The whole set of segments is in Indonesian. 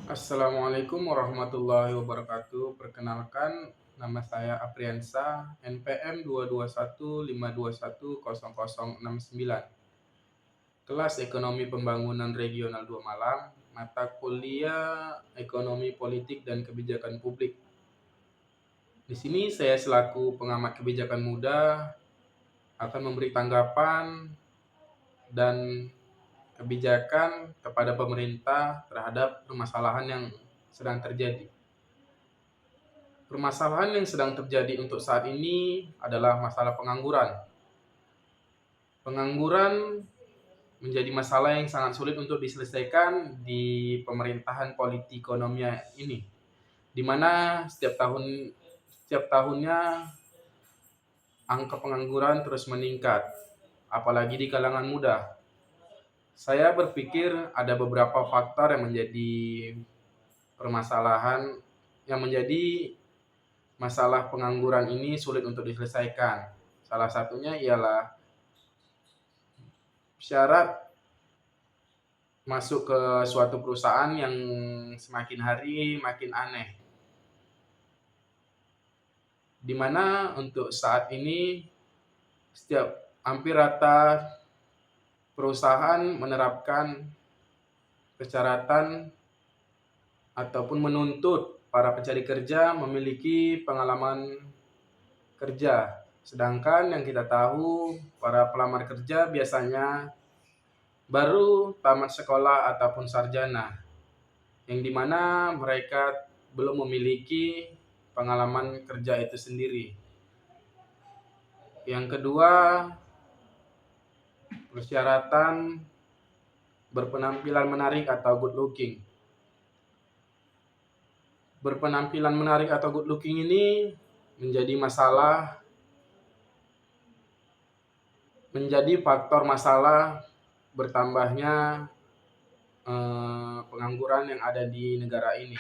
Assalamualaikum warahmatullahi wabarakatuh. Perkenalkan, nama saya Apriansa, NPM 22152100069. Kelas Ekonomi Pembangunan Regional 2 Malang, mata kuliah Ekonomi Politik dan Kebijakan Publik. Di sini saya selaku pengamat kebijakan muda akan memberi tanggapan dan kebijakan kepada pemerintah terhadap permasalahan yang sedang terjadi. Permasalahan yang sedang terjadi untuk saat ini adalah masalah pengangguran. Pengangguran menjadi masalah yang sangat sulit untuk diselesaikan di pemerintahan politikonomia ini, di mana setiap tahunnya angka pengangguran terus meningkat, apalagi di kalangan muda. Saya berpikir ada beberapa faktor yang menjadi permasalahan yang menjadi masalah pengangguran ini sulit untuk diselesaikan. Salah satunya ialah syarat masuk ke suatu perusahaan yang semakin hari makin aneh. Di mana untuk saat ini hampir rata perusahaan menerapkan persyaratan ataupun menuntut para pencari kerja memiliki pengalaman kerja. Sedangkan yang kita tahu, para pelamar kerja biasanya baru tamat sekolah ataupun sarjana, yang dimana mereka belum memiliki pengalaman kerja itu sendiri. Yang kedua, persyaratan berpenampilan menarik atau good looking. Berpenampilan menarik atau good looking ini menjadi faktor masalah bertambahnya pengangguran yang ada di negara ini.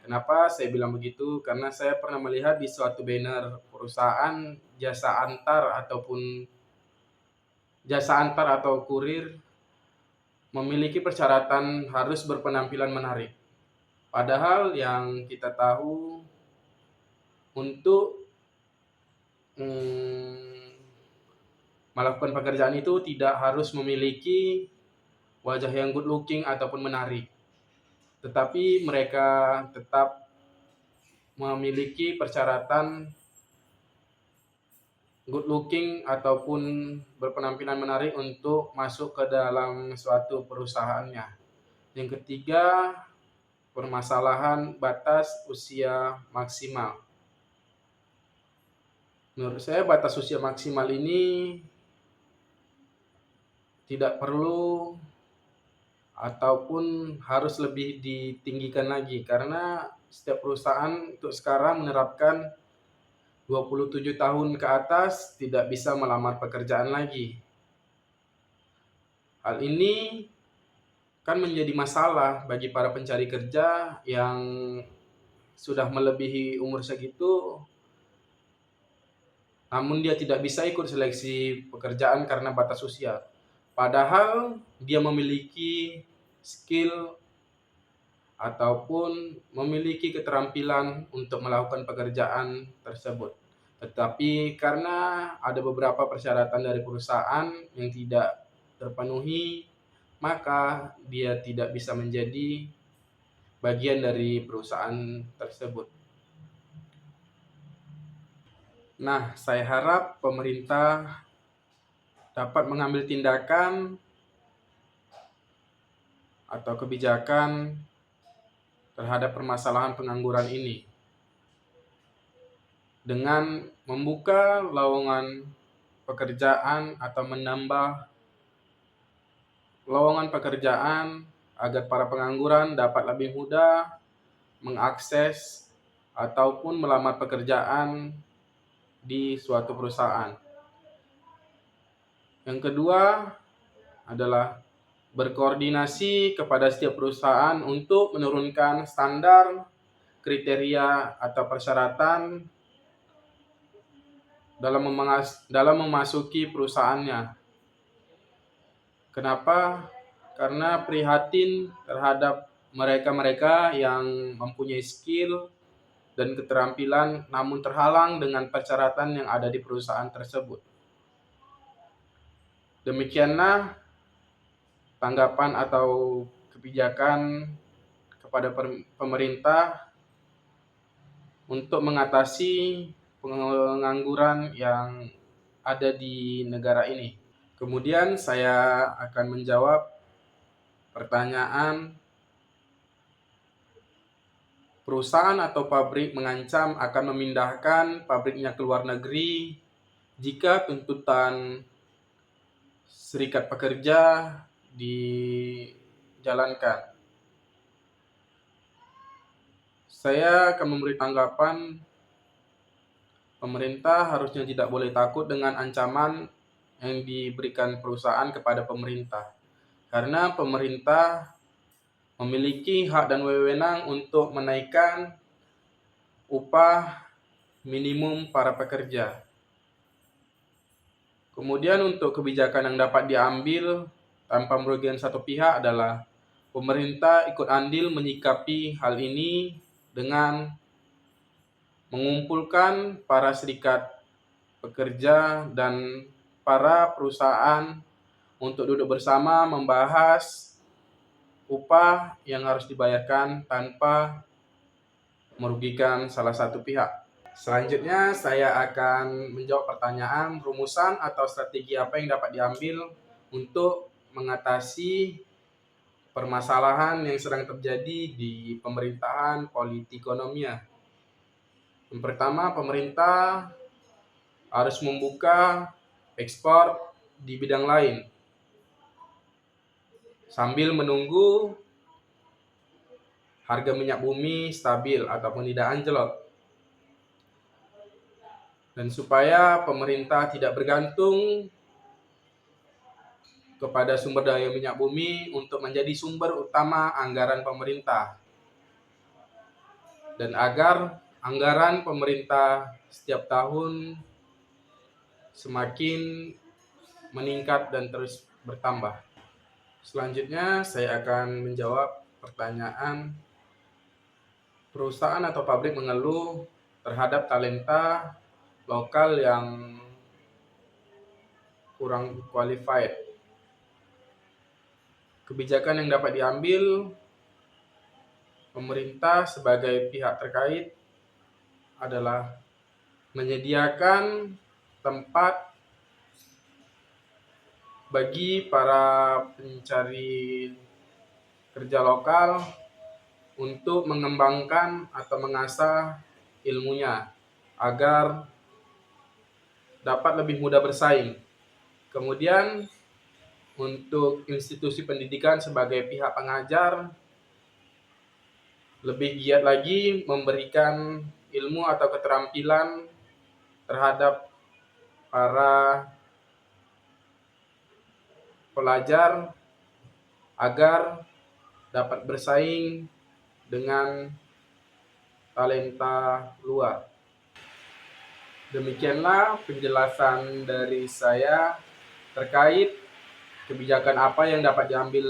Kenapa saya bilang begitu? Karena saya pernah melihat di suatu banner perusahaan jasa antar atau kurir memiliki persyaratan harus berpenampilan menarik. Padahal yang kita tahu untuk melakukan pekerjaan itu tidak harus memiliki wajah yang good looking ataupun menarik, tetapi mereka tetap memiliki persyaratan good looking ataupun berpenampilan menarik untuk masuk ke dalam suatu perusahaannya. Yang ketiga, permasalahan batas usia maksimal. Menurut saya batas usia maksimal ini tidak perlu ataupun harus lebih ditinggikan lagi, karena setiap perusahaan untuk sekarang menerapkan 27 tahun ke atas tidak bisa melamar pekerjaan lagi. Hal ini kan menjadi masalah bagi para pencari kerja yang sudah melebihi umur segitu, namun dia tidak bisa ikut seleksi pekerjaan karena batas usia. Padahal dia memiliki skill ataupun memiliki keterampilan untuk melakukan pekerjaan tersebut. Tetapi karena ada beberapa persyaratan dari perusahaan yang tidak terpenuhi, maka dia tidak bisa menjadi bagian dari perusahaan tersebut. Nah, saya harap pemerintah dapat mengambil tindakan atau kebijakan terhadap permasalahan pengangguran ini dengan membuka lowongan pekerjaan atau menambah lowongan pekerjaan agar para pengangguran dapat lebih mudah mengakses ataupun melamar pekerjaan di suatu perusahaan. Yang kedua adalah berkoordinasi kepada setiap perusahaan untuk menurunkan standar, kriteria, atau persyaratan dalam memasuki perusahaannya. Kenapa? Karena prihatin terhadap mereka-mereka yang mempunyai skill dan keterampilan namun terhalang dengan persyaratan yang ada di perusahaan tersebut. Demikianlah tanggapan atau kebijakan kepada pemerintah untuk mengatasi pengangguran yang ada di negara ini. Kemudian saya akan menjawab pertanyaan, perusahaan atau pabrik mengancam akan memindahkan pabriknya ke luar negeri jika tuntutan serikat pekerja dijalankan. Saya akan memberi tanggapan, pemerintah harusnya tidak boleh takut dengan ancaman yang diberikan perusahaan kepada pemerintah. Karena pemerintah memiliki hak dan wewenang untuk menaikkan upah minimum para pekerja. Kemudian untuk kebijakan yang dapat diambil tanpa merugikan satu pihak adalah pemerintah ikut andil menyikapi hal ini dengan mengumpulkan para serikat pekerja dan para perusahaan untuk duduk bersama membahas upah yang harus dibayarkan tanpa merugikan salah satu pihak. Selanjutnya saya akan menjawab pertanyaan rumusan atau strategi apa yang dapat diambil untuk mengatasi permasalahan yang sedang terjadi di pemerintahan Politikonomia. Yang pertama, pemerintah harus membuka ekspor di bidang lain sambil menunggu harga minyak bumi stabil ataupun tidak anjlok. Dan supaya pemerintah tidak bergantung kepada sumber daya minyak bumi untuk menjadi sumber utama anggaran pemerintah. Dan agar anggaran pemerintah setiap tahun semakin meningkat dan terus bertambah. Selanjutnya saya akan menjawab pertanyaan, perusahaan atau pabrik mengeluh terhadap talenta lokal yang kurang qualified. Kebijakan yang dapat diambil pemerintah sebagai pihak terkait adalah menyediakan tempat bagi para pencari kerja lokal untuk mengembangkan atau mengasah ilmunya agar dapat lebih mudah bersaing. Kemudian untuk institusi pendidikan sebagai pihak pengajar lebih giat lagi memberikan ilmu atau keterampilan terhadap para pelajar agar dapat bersaing dengan talenta luar. Demikianlah penjelasan dari saya terkait kebijakan apa yang dapat diambil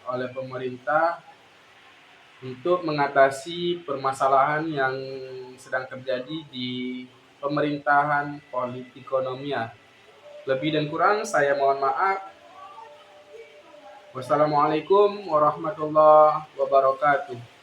oleh pemerintah untuk mengatasi permasalahan yang sedang terjadi di pemerintahan Politikonomia. Lebih dan kurang saya mohon maaf. Wassalamualaikum warahmatullahi wabarakatuh.